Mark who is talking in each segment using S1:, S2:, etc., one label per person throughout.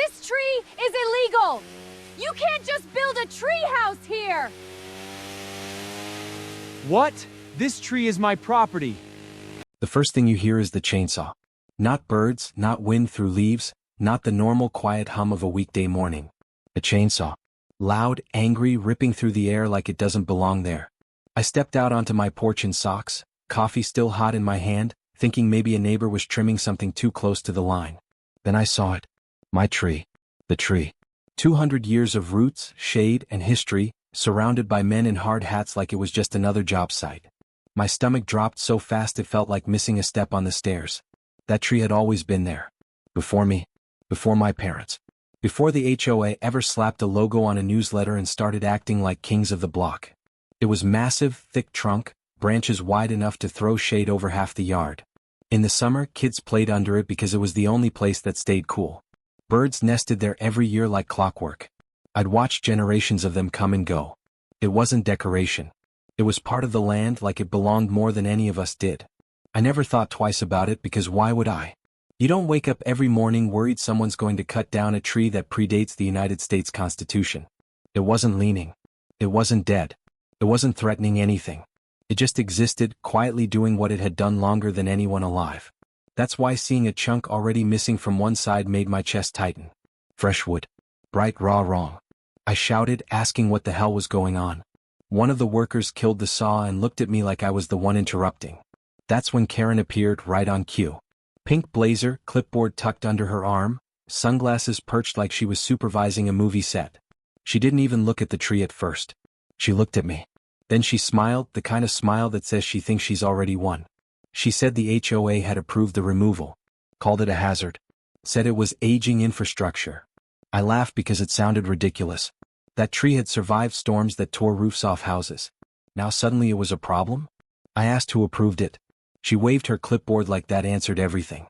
S1: This tree is illegal! You can't just build a tree house here!
S2: What? This tree is my property.
S3: The first thing you hear is the chainsaw. Not birds, not wind through leaves, not the normal quiet hum of a weekday morning. A chainsaw. Loud, angry, ripping through the air like it doesn't belong there. I stepped out onto my porch in socks, coffee still hot in my hand, thinking maybe a neighbor was trimming something too close to the line. Then I saw it. My tree. The tree. 200 years of roots, shade, and history, surrounded by men in hard hats like it was just another job site. My stomach dropped so fast it felt like missing a step on the stairs. That tree had always been there. Before me. Before my parents. Before the HOA ever slapped a logo on a newsletter and started acting like kings of the block. It was massive, thick trunk, branches wide enough to throw shade over half the yard. In the summer, kids played under it because it was the only place that stayed cool. Birds nested there every year like clockwork. I'd watched generations of them come and go. It wasn't decoration. It was part of the land like it belonged more than any of us did. I never thought twice about it because why would I? You don't wake up every morning worried someone's going to cut down a tree that predates the United States Constitution. It wasn't leaning. It wasn't dead. It wasn't threatening anything. It just existed, quietly doing what it had done longer than anyone alive. That's why seeing a chunk already missing from one side made my chest tighten. Fresh wood. Bright raw wrong. I shouted, asking what the hell was going on. One of the workers killed the saw and looked at me like I was the one interrupting. That's when Karen appeared, right on cue. Pink blazer, clipboard tucked under her arm, sunglasses perched like she was supervising a movie set. She didn't even look at the tree at first. She looked at me. Then she smiled, the kind of smile that says she thinks she's already won. She said the HOA had approved the removal. Called it a hazard. Said it was aging infrastructure. I laughed because it sounded ridiculous. That tree had survived storms that tore roofs off houses. Now suddenly it was a problem? I asked who approved it. She waved her clipboard like that answered everything.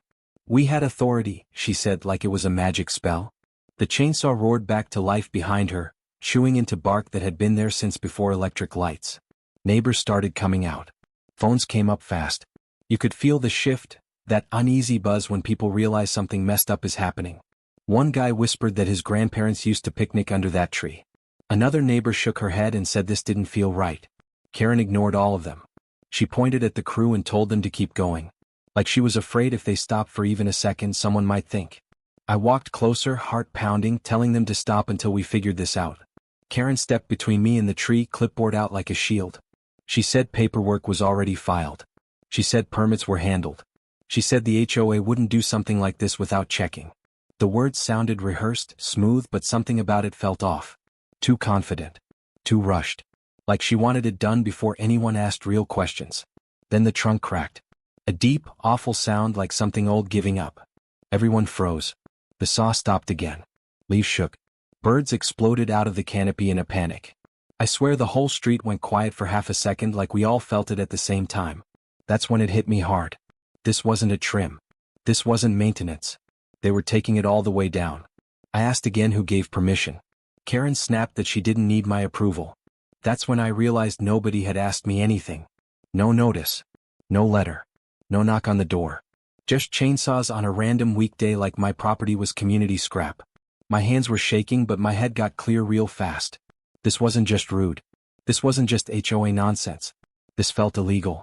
S3: We had authority, she said like it was a magic spell. The chainsaw roared back to life behind her, chewing into bark that had been there since before electric lights. Neighbors started coming out. Phones came up fast. You could feel the shift, that uneasy buzz when people realize something messed up is happening. One guy whispered that his grandparents used to picnic under that tree. Another neighbor shook her head and said this didn't feel right. Karen ignored all of them. She pointed at the crew and told them to keep going. Like she was afraid if they stopped for even a second someone might think. I walked closer, heart pounding, telling them to stop until we figured this out. Karen stepped between me and the tree, clipboard out like a shield. She said paperwork was already filed. She said permits were handled. She said the HOA wouldn't do something like this without checking. The words sounded rehearsed, smooth, but something about it felt off. Too confident. Too rushed. Like she wanted it done before anyone asked real questions. Then the trunk cracked. A deep, awful sound like something old giving up. Everyone froze. The saw stopped again. Leaves shook. Birds exploded out of the canopy in a panic. I swear the whole street went quiet for half a second like we all felt it at the same time. That's when it hit me hard. This wasn't a trim. This wasn't maintenance. They were taking it all the way down. I asked again who gave permission. Karen snapped that she didn't need my approval. That's when I realized nobody had asked me anything. No notice. No letter. No knock on the door. Just chainsaws on a random weekday like my property was community scrap. My hands were shaking but my head got clear real fast. This wasn't just rude. This wasn't just HOA nonsense. This felt illegal.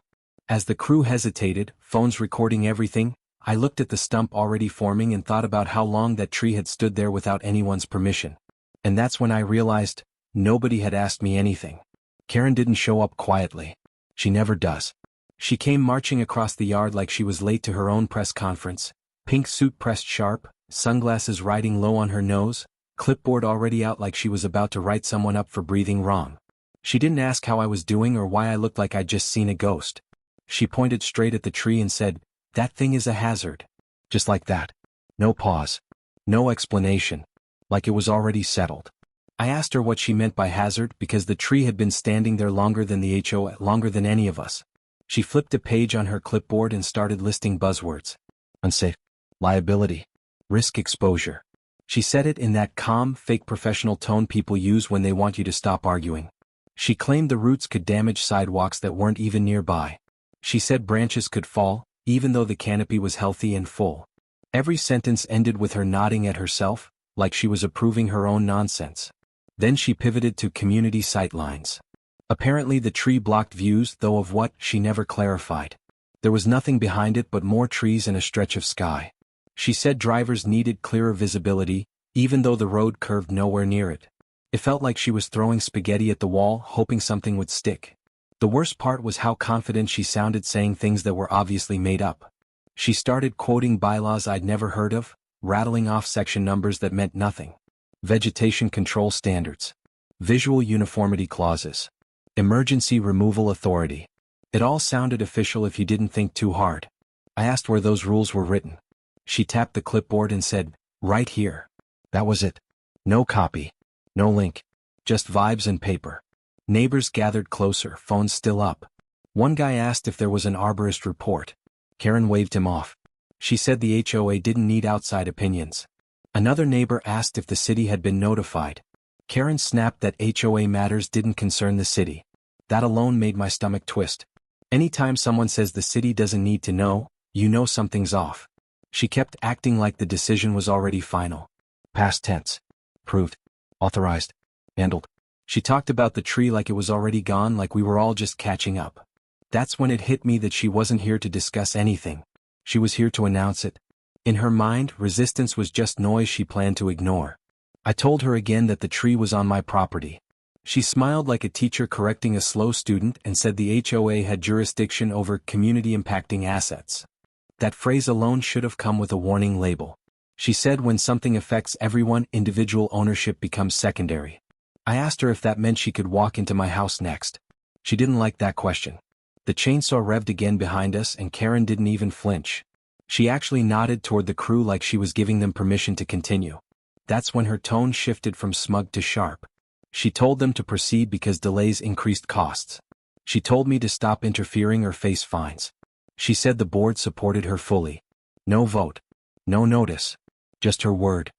S3: As the crew hesitated, phones recording everything, I looked at the stump already forming and thought about how long that tree had stood there without anyone's permission. And that's when I realized, nobody had asked me anything. Karen didn't show up quietly. She never does. She came marching across the yard like she was late to her own press conference, pink suit pressed sharp, sunglasses riding low on her nose, clipboard already out like she was about to write someone up for breathing wrong. She didn't ask how I was doing or why I looked like I'd just seen a ghost. She pointed straight at the tree and said, "That thing is a hazard." Just like that. No pause. No explanation. Like it was already settled. I asked her what she meant by hazard because the tree had been standing there longer than the HOA, longer than any of us. She flipped a page on her clipboard and started listing buzzwords. Unsafe. Liability. Risk exposure. She said it in that calm, fake professional tone people use when they want you to stop arguing. She claimed the roots could damage sidewalks that weren't even nearby. She said branches could fall, even though the canopy was healthy and full. Every sentence ended with her nodding at herself, like she was approving her own nonsense. Then she pivoted to community sightlines. Apparently the tree blocked views, though of what, she never clarified. There was nothing behind it but more trees and a stretch of sky. She said drivers needed clearer visibility, even though the road curved nowhere near it. It felt like she was throwing spaghetti at the wall, hoping something would stick. The worst part was how confident she sounded, saying things that were obviously made up. She started quoting bylaws I'd never heard of, rattling off section numbers that meant nothing. Vegetation control standards. Visual uniformity clauses. Emergency removal authority. It all sounded official if you didn't think too hard. I asked where those rules were written. She tapped the clipboard and said, "Right here." That was it. No copy. No link. Just vibes and paper. Neighbors gathered closer, phones still up. One guy asked if there was an arborist report. Karen waved him off. She said the HOA didn't need outside opinions. Another neighbor asked if the city had been notified. Karen snapped that HOA matters didn't concern the city. That alone made my stomach twist. Anytime someone says the city doesn't need to know, you know something's off. She kept acting like the decision was already final. Past tense. Approved. Authorized. Handled. She talked about the tree like it was already gone, like we were all just catching up. That's when it hit me that she wasn't here to discuss anything. She was here to announce it. In her mind, resistance was just noise she planned to ignore. I told her again that the tree was on my property. She smiled like a teacher correcting a slow student and said the HOA had jurisdiction over community-impacting assets. That phrase alone should have come with a warning label. She said when something affects everyone, individual ownership becomes secondary. I asked her if that meant she could walk into my house next. She didn't like that question. The chainsaw revved again behind us and Karen didn't even flinch. She actually nodded toward the crew like she was giving them permission to continue. That's when her tone shifted from smug to sharp. She told them to proceed because delays increased costs. She told me to stop interfering or face fines. She said the board supported her fully. No vote. No notice. Just her word.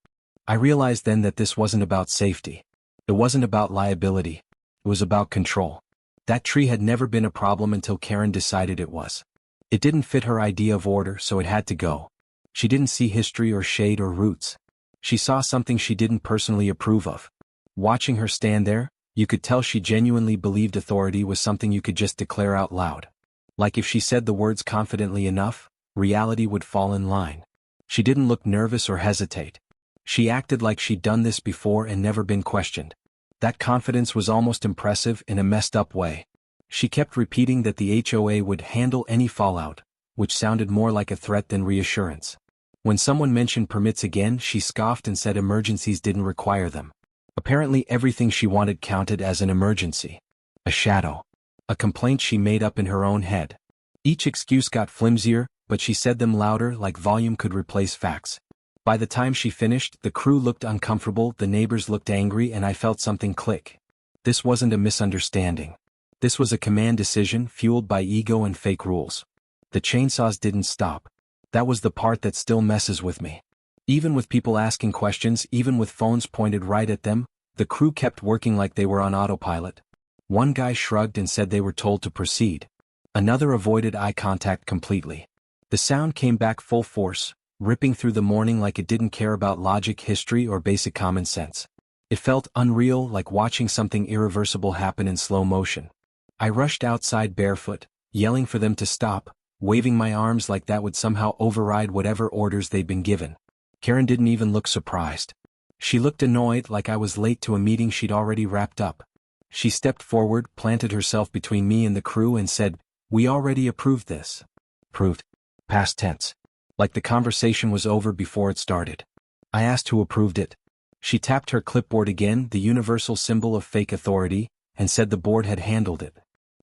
S3: I realized then that this wasn't about safety. It wasn't about liability. It was about control. That tree had never been a problem until Karen decided it was. It didn't fit her idea of order, so it had to go. She didn't see history or shade or roots. She saw something she didn't personally approve of. Watching her stand there, you could tell she genuinely believed authority was something you could just declare out loud. Like if she said the words confidently enough, reality would fall in line. She didn't look nervous or hesitate. She acted like she'd done this before and never been questioned. That confidence was almost impressive in a messed up way. She kept repeating that the HOA would handle any fallout, which sounded more like a threat than reassurance. When someone mentioned permits again, she scoffed and said emergencies didn't require them. Apparently everything she wanted counted as an emergency. A shadow. A complaint she made up in her own head. Each excuse got flimsier, but she said them louder like volume could replace facts. By the time she finished, the crew looked uncomfortable, the neighbors looked angry, and I felt something click. This wasn't a misunderstanding. This was a command decision fueled by ego and fake rules. The chainsaws didn't stop. That was the part that still messes with me. Even with people asking questions, even with phones pointed right at them, the crew kept working like they were on autopilot. One guy shrugged and said they were told to proceed. Another avoided eye contact completely. The sound came back full force, ripping through the morning like it didn't care about logic, history, or basic common sense. It felt unreal, like watching something irreversible happen in slow motion. I rushed outside barefoot, yelling for them to stop, waving my arms like that would somehow override whatever orders they'd been given. Karen didn't even look surprised. She looked annoyed, like I was late to a meeting she'd already wrapped up. She stepped forward, planted herself between me and the crew and said, "We already approved this." Approved. Past tense. Like the conversation was over before it started. I asked who approved it. She tapped her clipboard again, the universal symbol of fake authority, and said the board had handled it.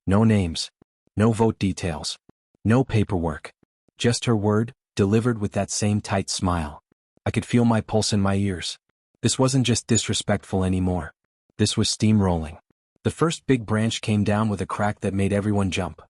S3: No names. No vote details. No paperwork. Just her word, delivered with that same tight smile. I could feel my pulse in my ears. This wasn't just disrespectful anymore. This was steamrolling. The first big branch came down with a crack that made everyone jump.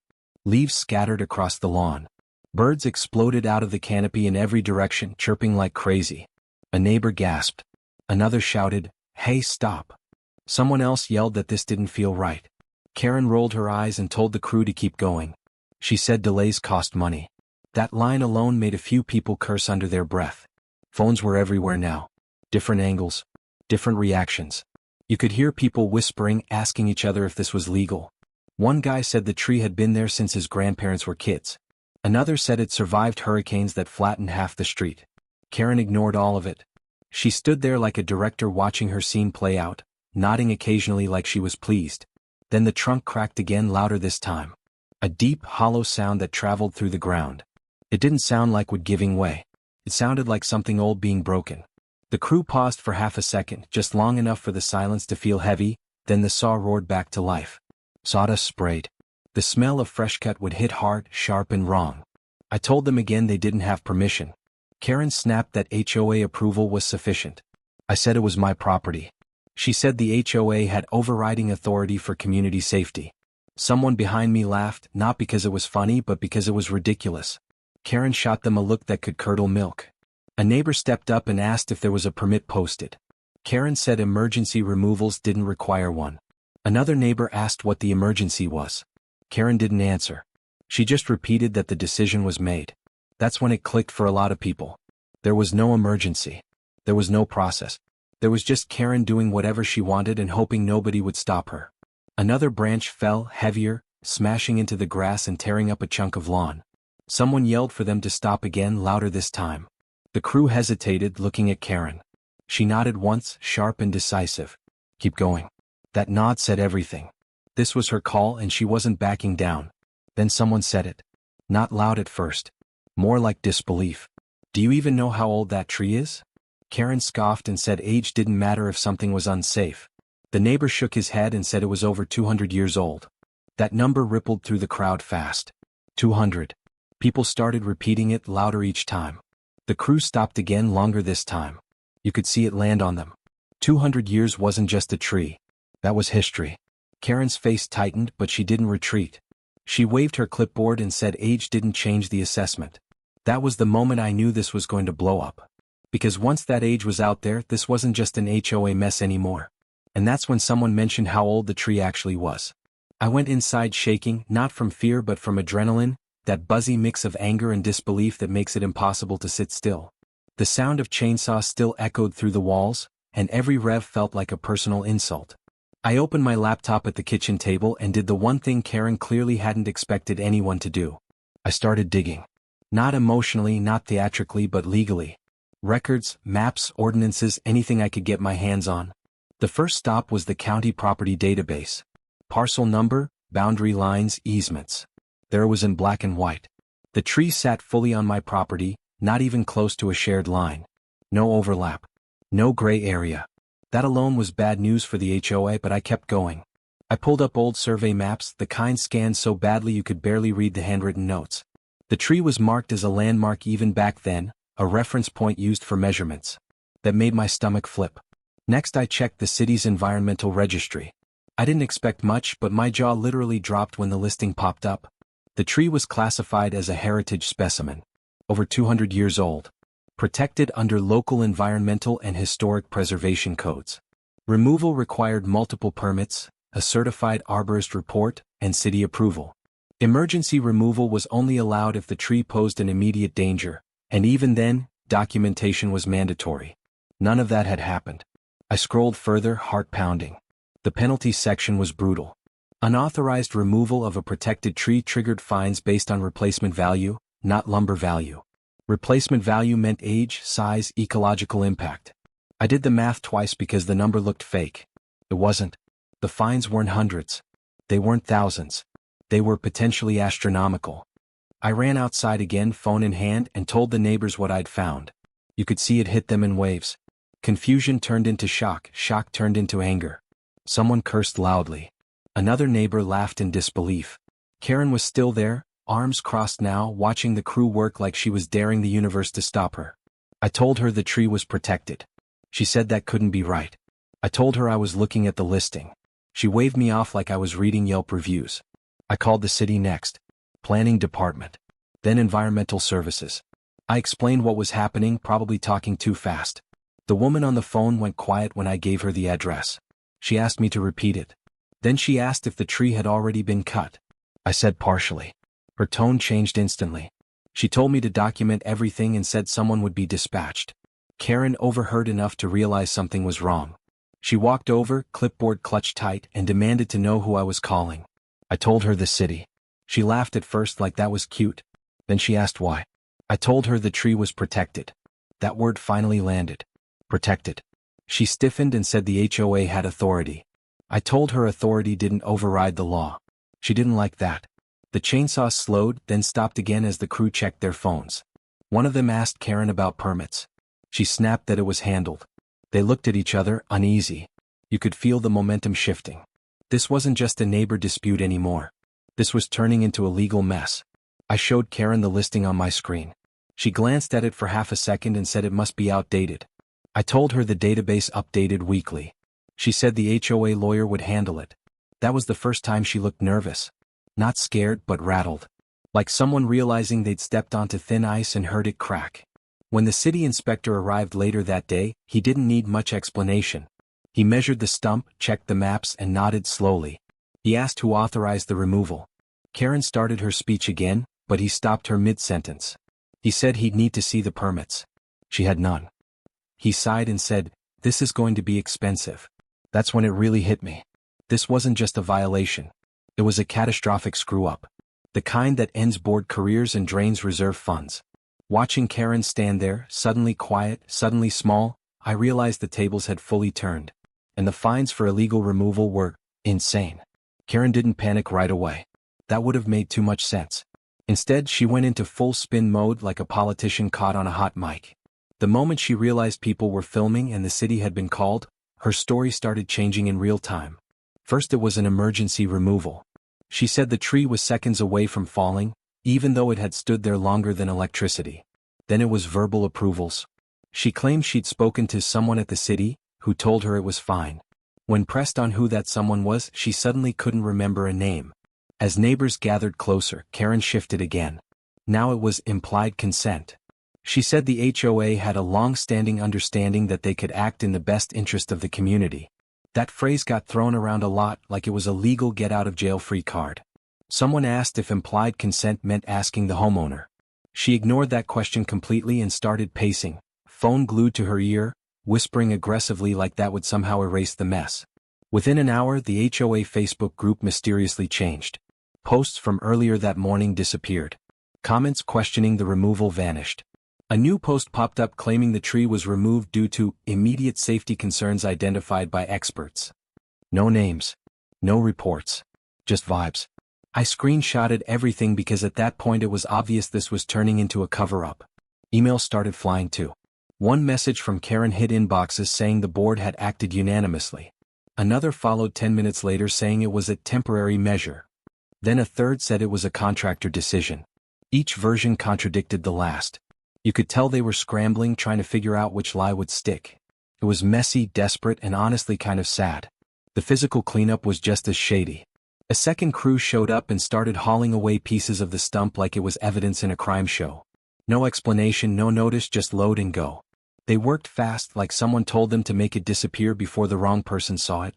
S3: Leaves scattered across the lawn. Birds exploded out of the canopy in every direction, chirping like crazy. A neighbor gasped. Another shouted, "Hey, stop." Someone else yelled that this didn't feel right. Karen rolled her eyes and told the crew to keep going. She said delays cost money. That line alone made a few people curse under their breath. Phones were everywhere now. Different angles. Different reactions. You could hear people whispering, asking each other if this was legal. One guy said the tree had been there since his grandparents were kids. Another said it survived hurricanes that flattened half the street. Karen ignored all of it. She stood there like a director watching her scene play out, nodding occasionally like she was pleased. Then the trunk cracked again, louder this time. A deep, hollow sound that traveled through the ground. It didn't sound like wood giving way. It sounded like something old being broken. The crew paused for half a second, just long enough for the silence to feel heavy, then the saw roared back to life. Sawdust sprayed. The smell of fresh cut wood hit hard, sharp and wrong. I told them again they didn't have permission. Karen snapped that HOA approval was sufficient. I said it was my property. She said the HOA had overriding authority for community safety. Someone behind me laughed, not because it was funny but because it was ridiculous. Karen shot them a look that could curdle milk. A neighbor stepped up and asked if there was a permit posted. Karen said emergency removals didn't require one. Another neighbor asked what the emergency was. Karen didn't answer. She just repeated that the decision was made. That's when it clicked for a lot of people. There was no emergency. There was no process. There was just Karen doing whatever she wanted and hoping nobody would stop her. Another branch fell, heavier, smashing into the grass and tearing up a chunk of lawn. Someone yelled for them to stop again, louder this time. The crew hesitated, looking at Karen. She nodded once, sharp and decisive. Keep going. That nod said everything. This was her call and she wasn't backing down. Then someone said it. Not loud at first. More like disbelief. Do you even know how old that tree is? Karen scoffed and said age didn't matter if something was unsafe. The neighbor shook his head and said it was over 200 years old. That number rippled through the crowd fast. 200. People started repeating it louder each time. The crew stopped again, longer this time. You could see it land on them. 200 years wasn't just a tree. That was history. Karen's face tightened, but she didn't retreat. She waved her clipboard and said age didn't change the assessment. That was the moment I knew this was going to blow up. Because once that age was out there, this wasn't just an HOA mess anymore. And that's when someone mentioned how old the tree actually was. I went inside shaking, not from fear but from adrenaline, that buzzy mix of anger and disbelief that makes it impossible to sit still. The sound of chainsaws still echoed through the walls, and every rev felt like a personal insult. I opened my laptop at the kitchen table and did the one thing Karen clearly hadn't expected anyone to do. I started digging. Not emotionally, not theatrically, but legally. Records, maps, ordinances, anything I could get my hands on. The first stop was the county property database. Parcel number, boundary lines, easements. There it was in black and white. The tree sat fully on my property, not even close to a shared line. No overlap. No gray area. That alone was bad news for the HOA, but I kept going. I pulled up old survey maps, the kind scanned so badly you could barely read the handwritten notes. The tree was marked as a landmark even back then, a reference point used for measurements. That made my stomach flip. Next I checked the city's environmental registry. I didn't expect much, but my jaw literally dropped when the listing popped up. The tree was classified as a heritage specimen. Over 200 years old. Protected under local environmental and historic preservation codes. Removal required multiple permits, a certified arborist report, and city approval. Emergency removal was only allowed if the tree posed an immediate danger, and even then, documentation was mandatory. None of that had happened. I scrolled further, heart pounding. The penalty section was brutal. Unauthorized removal of a protected tree triggered fines based on replacement value, not lumber value. Replacement value meant age, size, ecological impact. I did the math twice because the number looked fake. It wasn't. The fines weren't hundreds. They weren't thousands. They were potentially astronomical. I ran outside again, phone in hand, and told the neighbors what I'd found. You could see it hit them in waves. Confusion turned into shock, shock turned into anger. Someone cursed loudly. Another neighbor laughed in disbelief. Karen was still there, arms crossed now, watching the crew work like she was daring the universe to stop her. I told her the tree was protected. She said that couldn't be right. I told her I was looking at the listing. She waved me off like I was reading Yelp reviews. I called the city next. Planning department. Then environmental services. I explained what was happening, probably talking too fast. The woman on the phone went quiet when I gave her the address. She asked me to repeat it. Then she asked if the tree had already been cut. I said partially. Her tone changed instantly. She told me to document everything and said someone would be dispatched. Karen overheard enough to realize something was wrong. She walked over, clipboard clutched tight, and demanded to know who I was calling. I told her the city. She laughed at first like that was cute. Then she asked why. I told her the tree was protected. That word finally landed. Protected. She stiffened and said the HOA had authority. I told her authority didn't override the law. She didn't like that. The chainsaw slowed, then stopped again as the crew checked their phones. One of them asked Karen about permits. She snapped that it was handled. They looked at each other, uneasy. You could feel the momentum shifting. This wasn't just a neighbor dispute anymore. This was turning into a legal mess. I showed Karen the listing on my screen. She glanced at it for half a second and said it must be outdated. I told her the database updated weekly. She said the HOA lawyer would handle it. That was the first time she looked nervous. Not scared, but rattled. Like someone realizing they'd stepped onto thin ice and heard it crack. When the city inspector arrived later that day, he didn't need much explanation. He measured the stump, checked the maps, and nodded slowly. He asked who authorized the removal. Karen started her speech again, but he stopped her mid-sentence. He said he'd need to see the permits. She had none. He sighed and said, "This is going to be expensive." That's when it really hit me. This wasn't just a violation. It was a catastrophic screw-up. The kind that ends board careers and drains reserve funds. Watching Karen stand there, suddenly quiet, suddenly small, I realized the tables had fully turned. And the fines for illegal removal were insane. Karen didn't panic right away. That would have made too much sense. Instead, she went into full spin mode like a politician caught on a hot mic. The moment she realized people were filming and the city had been called, her story started changing in real time. First it was an emergency removal. She said the tree was seconds away from falling, even though it had stood there longer than electricity. Then it was verbal approvals. She claimed she'd spoken to someone at the city, who told her it was fine. When pressed on who that someone was, she suddenly couldn't remember a name. As neighbors gathered closer, Karen shifted again. Now it was implied consent. She said the HOA had a long-standing understanding that they could act in the best interest of the community. That phrase got thrown around a lot like it was a legal get-out-of-jail-free card. Someone asked if implied consent meant asking the homeowner. She ignored that question completely and started pacing, phone glued to her ear, whispering aggressively like that would somehow erase the mess. Within an hour, the HOA Facebook group mysteriously changed. Posts from earlier that morning disappeared. Comments questioning the removal vanished. A new post popped up claiming the tree was removed due to immediate safety concerns identified by experts. No names. No reports. Just vibes. I screenshotted everything because at that point it was obvious this was turning into a cover-up. Emails started flying too. One message from Karen hit inboxes saying the board had acted unanimously. Another followed 10 minutes later saying it was a temporary measure. Then a third said it was a contractor decision. Each version contradicted the last. You could tell they were scrambling, trying to figure out which lie would stick. It was messy, desperate, and honestly kind of sad. The physical cleanup was just as shady. A second crew showed up and started hauling away pieces of the stump like it was evidence in a crime show. No explanation, no notice, just load and go. They worked fast, like someone told them to make it disappear before the wrong person saw it.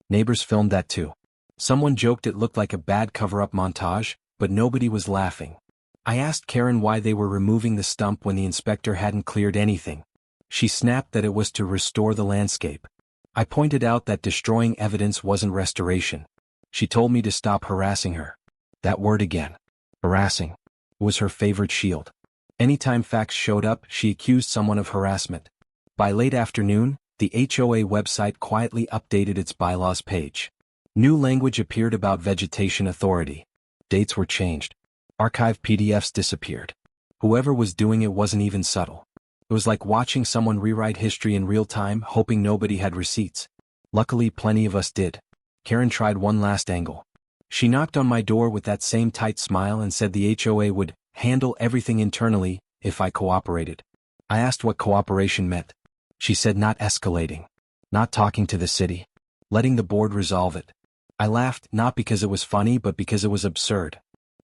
S3: Neighbors filmed that too. Someone joked it looked like a bad cover-up montage, but nobody was laughing. I asked Karen why they were removing the stump when the inspector hadn't cleared anything. She snapped that it was to restore the landscape. I pointed out that destroying evidence wasn't restoration. She told me to stop harassing her. That word again. Harassing. Was her favorite shield. Anytime facts showed up, she accused someone of harassment. By late afternoon, the HOA website quietly updated its bylaws page. New language appeared about vegetation authority. Dates were changed. Archived PDFs disappeared. Whoever was doing it wasn't even subtle. It was like watching someone rewrite history in real time, hoping nobody had receipts. Luckily, plenty of us did. Karen tried one last angle. She knocked on my door with that same tight smile and said the HOA would handle everything internally if I cooperated. I asked what cooperation meant. She said not escalating. Not talking to the city. Letting the board resolve it. I laughed, not because it was funny but because it was absurd.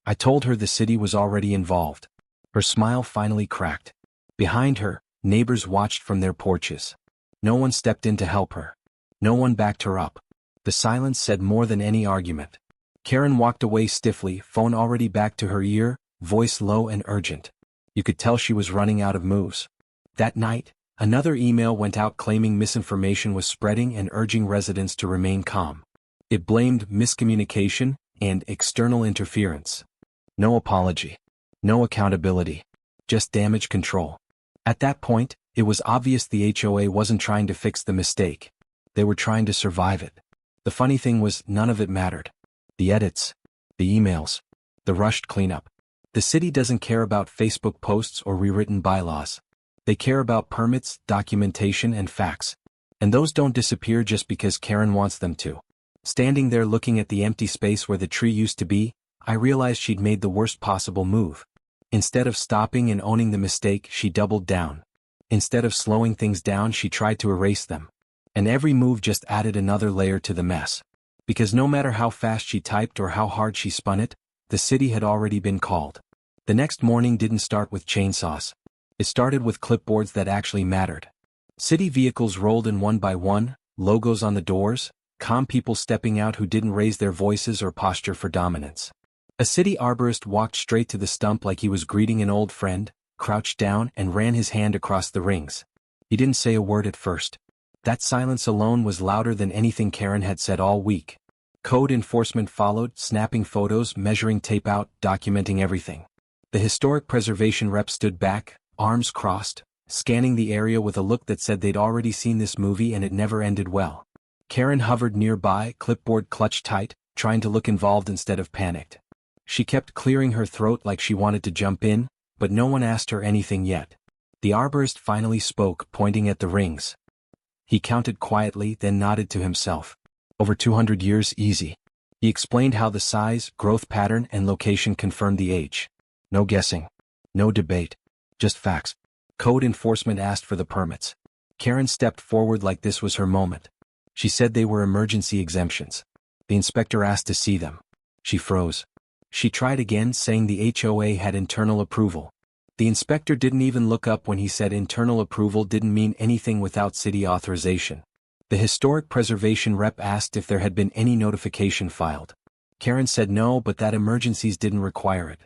S3: I told her the city was already involved. Her smile finally cracked. Behind her, neighbors watched from their porches. No one stepped in to help her. No one backed her up. The silence said more than any argument. Karen walked away stiffly, phone already back to her ear, voice low and urgent. You could tell she was running out of moves. That night, Another email went out claiming misinformation was spreading and urging residents to remain calm. It blamed miscommunication and external interference. No apology. No accountability. Just damage control. At that point, it was obvious the HOA wasn't trying to fix the mistake. They were trying to survive it. The funny thing was, none of it mattered. The edits. The emails. The rushed cleanup. The city doesn't care about Facebook posts or rewritten bylaws. They care about permits, documentation, and facts. And those don't disappear just because Karen wants them to. Standing there looking at the empty space where the tree used to be, I realized she'd made the worst possible move. Instead of stopping and owning the mistake, she doubled down. Instead of slowing things down, she tried to erase them. And every move just added another layer to the mess. Because no matter how fast she typed or how hard she spun it, the city had already been called. The next morning didn't start with chainsaws. It started with clipboards that actually mattered. City vehicles rolled in one by one, logos on the doors, calm people stepping out who didn't raise their voices or posture for dominance. A city arborist walked straight to the stump like he was greeting an old friend, crouched down and ran his hand across the rings. He didn't say a word at first. That silence alone was louder than anything Karen had said all week. Code enforcement followed, snapping photos, measuring tape out, documenting everything. The historic preservation rep stood back, arms crossed, scanning the area with a look that said they'd already seen this movie and it never ended well. Karen hovered nearby, clipboard clutched tight, trying to look involved instead of panicked. She kept clearing her throat like she wanted to jump in, but no one asked her anything yet. The arborist finally spoke, pointing at the rings. He counted quietly, then nodded to himself. Over 200 years, easy. He explained how the size, growth pattern, and location confirmed the age. No guessing. No debate. Just facts. Code enforcement asked for the permits. Karen stepped forward like this was her moment. She said they were emergency exemptions. The inspector asked to see them. She froze. She tried again, saying the HOA had internal approval. The inspector didn't even look up when he said internal approval didn't mean anything without city authorization. The historic preservation rep asked if there had been any notification filed. Karen said no, but that emergencies didn't require it.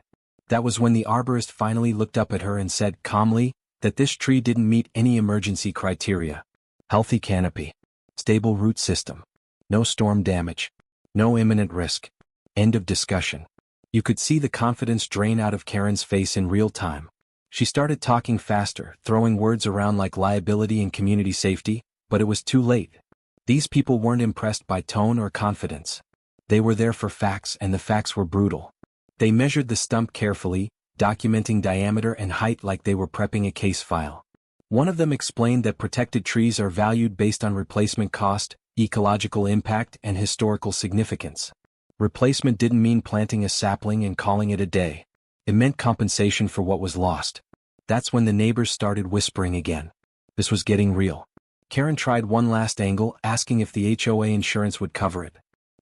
S3: That was when the arborist finally looked up at her and said calmly that this tree didn't meet any emergency criteria. Healthy canopy. Stable root system. No storm damage. No imminent risk. End of discussion. You could see the confidence drain out of Karen's face in real time. She started talking faster, throwing words around like liability and community safety, but it was too late. These people weren't impressed by tone or confidence. They were there for facts, and the facts were brutal. They measured the stump carefully, documenting diameter and height like they were prepping a case file. One of them explained that protected trees are valued based on replacement cost, ecological impact, and historical significance. Replacement didn't mean planting a sapling and calling it a day. It meant compensation for what was lost. That's when the neighbors started whispering again. This was getting real. Karen tried one last angle, asking if the HOA insurance would cover it.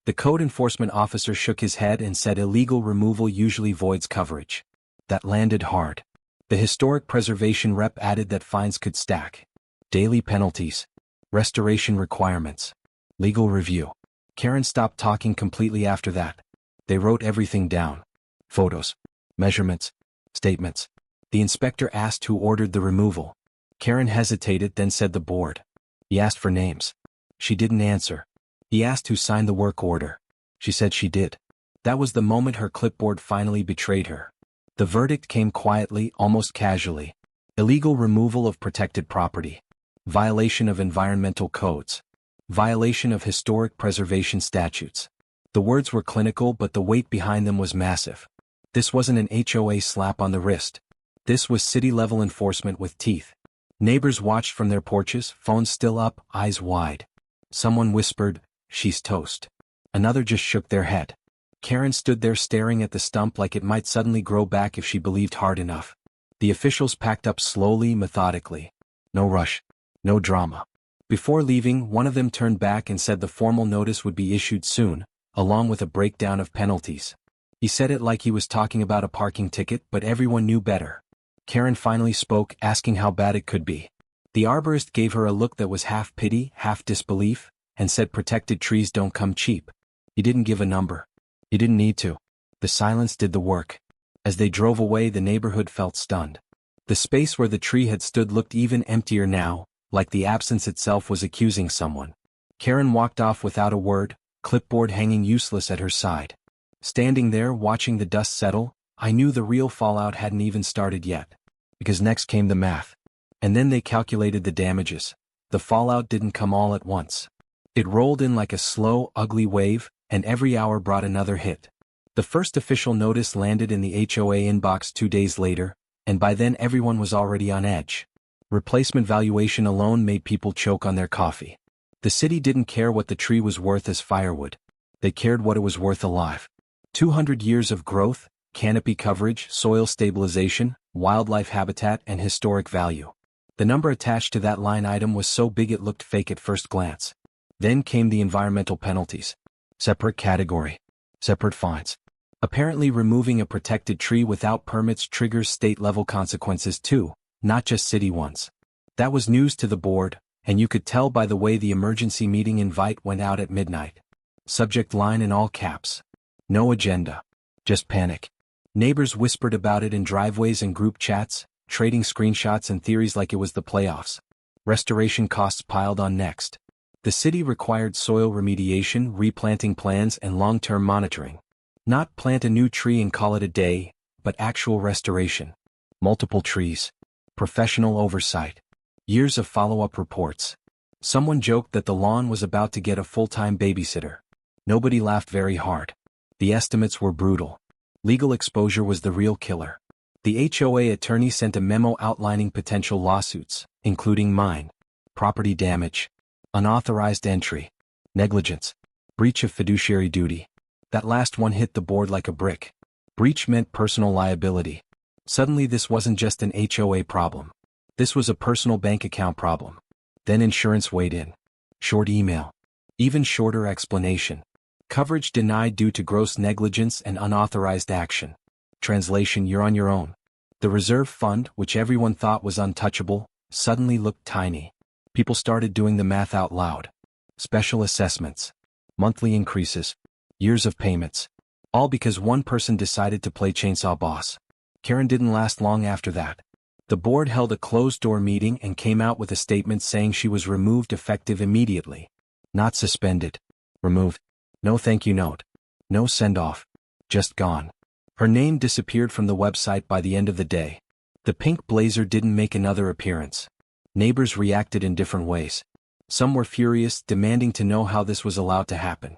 S3: The code enforcement officer shook his head and said illegal removal usually voids coverage. That landed hard. The historic preservation rep added that fines could stack. Daily penalties. Restoration requirements. Legal review. Karen stopped talking completely after that. They wrote everything down. Photos. Measurements. Statements. The inspector asked who ordered the removal. Karen hesitated, then said the board. He asked for names. She didn't answer. He asked who signed the work order. She said she did. That was the moment her clipboard finally betrayed her. The verdict came quietly, almost casually. Illegal removal of protected property. Violation of environmental codes. Violation of historic preservation statutes. The words were clinical, but the weight behind them was massive. This wasn't an HOA slap on the wrist. This was city-level enforcement with teeth. Neighbors watched from their porches, phones still up, eyes wide. Someone whispered, "She's toast." Another just shook their head. Karen stood there staring at the stump like it might suddenly grow back if she believed hard enough. The officials packed up slowly, methodically. No rush. No drama. Before leaving, one of them turned back and said the formal notice would be issued soon, along with a breakdown of penalties. He said it like he was talking about a parking ticket, but everyone knew better. Karen finally spoke, asking how bad it could be. The arborist gave her a look that was half pity, half disbelief, and said protected trees don't come cheap. He didn't give a number. He didn't need to. The silence did the work. As they drove away, the neighborhood felt stunned. The space where the tree had stood looked even emptier now, like the absence itself was accusing someone. Karen walked off without a word, clipboard hanging useless at her side. Standing there watching the dust settle, I knew the real fallout hadn't even started yet. Because next came the math. And then they calculated the damages. The fallout didn't come all at once. It rolled in like a slow, ugly wave, and every hour brought another hit. The first official notice landed in the HOA inbox 2 days later, and by then everyone was already on edge. Replacement valuation alone made people choke on their coffee. The city didn't care what the tree was worth as firewood. They cared what it was worth alive. 200 years of growth, canopy coverage, soil stabilization, wildlife habitat, and historic value. The number attached to that line item was so big it looked fake at first glance. Then came the environmental penalties. Separate category. Separate fines. Apparently removing a protected tree without permits triggers state-level consequences too, not just city ones. That was news to the board, and you could tell by the way the emergency meeting invite went out at midnight. Subject line in all caps. No agenda. Just panic. Neighbors whispered about it in driveways and group chats, trading screenshots and theories like it was the playoffs. Restoration costs piled on next. The city required soil remediation, replanting plans, and long-term monitoring. Not plant a new tree and call it a day, but actual restoration. Multiple trees. Professional oversight. Years of follow-up reports. Someone joked that the lawn was about to get a full-time babysitter. Nobody laughed very hard. The estimates were brutal. Legal exposure was the real killer. The HOA attorney sent a memo outlining potential lawsuits, including mine. Property damage. Unauthorized entry. Negligence. Breach of fiduciary duty. That last one hit the board like a brick. Breach meant personal liability. Suddenly this wasn't just an HOA problem. This was a personal bank account problem. Then insurance weighed in. Short email. Even shorter explanation. Coverage denied due to gross negligence and unauthorized action. Translation: you're on your own. The reserve fund, which everyone thought was untouchable, suddenly looked tiny. People started doing the math out loud. Special assessments. Monthly increases. Years of payments. All because one person decided to play chainsaw boss. Karen didn't last long after that. The board held a closed-door meeting and came out with a statement saying she was removed effective immediately. Not suspended. Removed. No thank you note. No send-off. Just gone. Her name disappeared from the website by the end of the day. The pink blazer didn't make another appearance. Neighbors reacted in different ways. Some were furious, demanding to know how this was allowed to happen.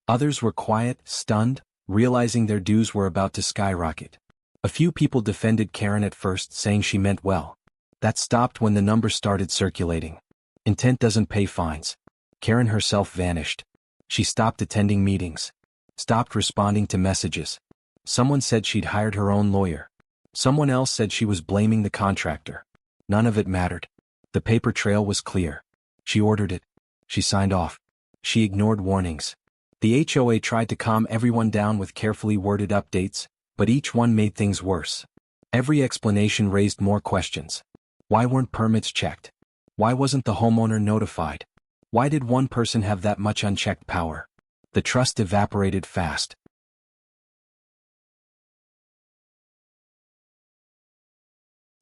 S3: Others were quiet, stunned, realizing their dues were about to skyrocket. A few people defended Karen at first, saying she meant well. That stopped when the numbers started circulating. Intent doesn't pay fines. Karen herself vanished. She stopped attending meetings. Stopped responding to messages. Someone said she'd hired her own lawyer. Someone else said she was blaming the contractor. None of it mattered. The paper trail was clear. She ordered it. She signed off. She ignored warnings. The HOA tried to calm everyone down with carefully worded updates, but each one made things worse. Every explanation raised more questions. Why weren't permits checked? Why wasn't the homeowner notified? Why did one person have that much unchecked power? The trust evaporated fast.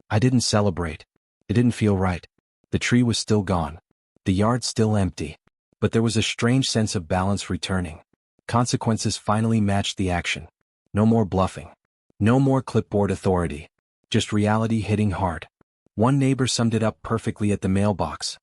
S3: I didn't celebrate. It didn't feel right. The tree was still gone. The yard still empty. But there was a strange sense of balance returning. Consequences finally matched the action. No more bluffing. No more clipboard authority. Just reality hitting hard. One neighbor summed it up perfectly at the mailbox.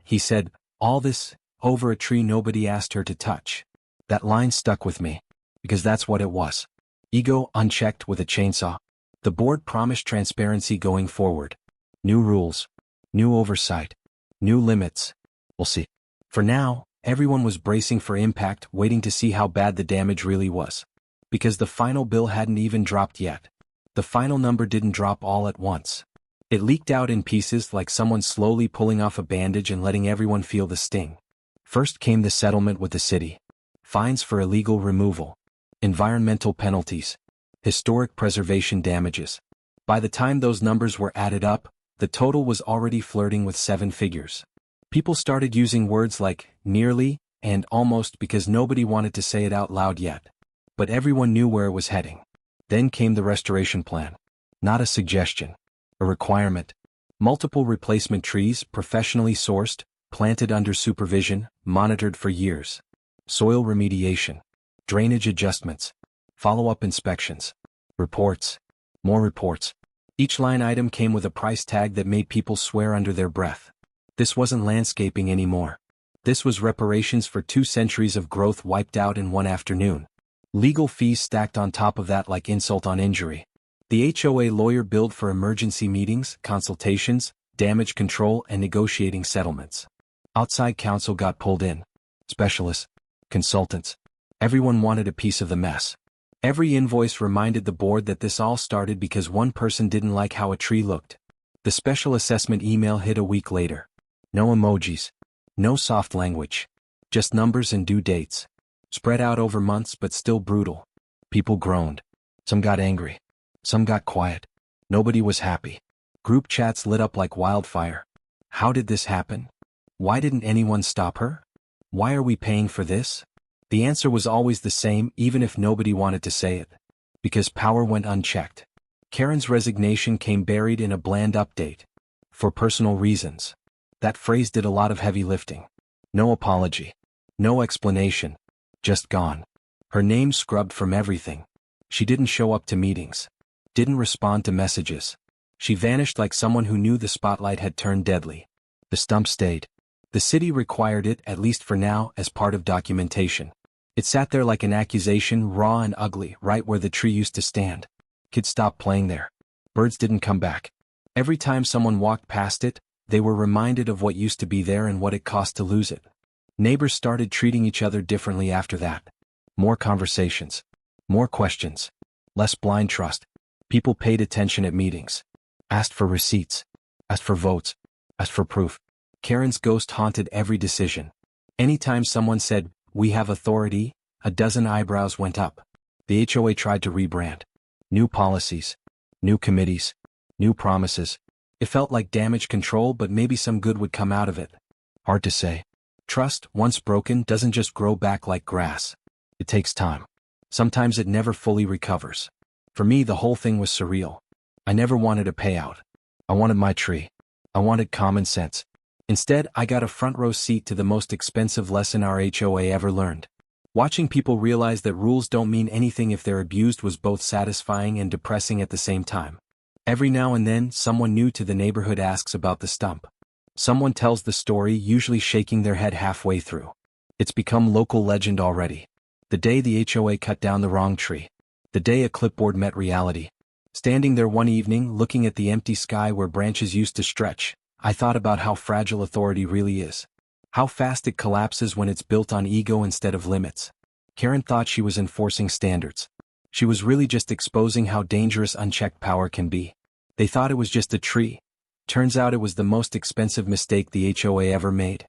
S3: He said, "All this, over a tree nobody asked her to touch." That line stuck with me. Because that's what it was. Ego unchecked with a chainsaw. The board promised transparency going forward. New rules. New oversight. New limits. We'll see. For now, everyone was bracing for impact, waiting to see how bad the damage really was. Because the final bill hadn't even dropped yet. The final number didn't drop all at once. It leaked out in pieces, like someone slowly pulling off a bandage and letting everyone feel the sting. First came the settlement with the city. Fines for illegal removal. Environmental penalties. Historic preservation damages. By the time those numbers were added up, the total was already flirting with 7 figures. People started using words like nearly and almost because nobody wanted to say it out loud yet. But everyone knew where it was heading. Then came the restoration plan. Not a suggestion. A requirement. Multiple replacement trees, professionally sourced, planted under supervision, monitored for years. Soil remediation. Drainage adjustments. Follow-up inspections. Reports. More reports. Each line item came with a price tag that made people swear under their breath. This wasn't landscaping anymore. This was reparations for 2 centuries of growth wiped out in one afternoon. Legal fees stacked on top of that like insult on injury. The HOA lawyer billed for emergency meetings, consultations, damage control, and negotiating settlements. Outside counsel got pulled in. Specialists, consultants. Everyone wanted a piece of the mess. Every invoice reminded the board that this all started because one person didn't like how a tree looked. The special assessment email hit a week later. No emojis. No soft language. Just numbers and due dates. Spread out over months but still brutal. People groaned. Some got angry. Some got quiet. Nobody was happy. Group chats lit up like wildfire. How did this happen? Why didn't anyone stop her? Why are we paying for this? The answer was always the same, even if nobody wanted to say it. Because power went unchecked. Karen's resignation came buried in a bland update. For personal reasons. That phrase did a lot of heavy lifting. No apology. No explanation. Just gone. Her name scrubbed from everything. She didn't show up to meetings. Didn't respond to messages. She vanished like someone who knew the spotlight had turned deadly. The stump stayed. The city required it, at least for now, as part of documentation. It sat there like an accusation, raw and ugly, right where the tree used to stand. Kids stopped playing there. Birds didn't come back. Every time someone walked past it, they were reminded of what used to be there and what it cost to lose it. Neighbors started treating each other differently after that. More conversations. More questions. Less blind trust. People paid attention at meetings. Asked for receipts. Asked for votes. Asked for proof. Karen's ghost haunted every decision. Anytime someone said, "We have authority," a dozen eyebrows went up. The HOA tried to rebrand. New policies. New committees. New promises. It felt like damage control, but maybe some good would come out of it. Hard to say. Trust, once broken, doesn't just grow back like grass. It takes time. Sometimes it never fully recovers. For me, the whole thing was surreal. I never wanted a payout. I wanted my tree. I wanted common sense. Instead, I got a front row seat to the most expensive lesson our HOA ever learned. Watching people realize that rules don't mean anything if they're abused was both satisfying and depressing at the same time. Every now and then, someone new to the neighborhood asks about the stump. Someone tells the story, usually shaking their head halfway through. It's become local legend already. The day the HOA cut down the wrong tree. The day a clipboard met reality. Standing there one evening, looking at the empty sky where branches used to stretch, I thought about how fragile authority really is. How fast it collapses when it's built on ego instead of limits. Karen thought she was enforcing standards. She was really just exposing how dangerous unchecked power can be. They thought it was just a tree. Turns out it was the most expensive mistake the HOA ever made.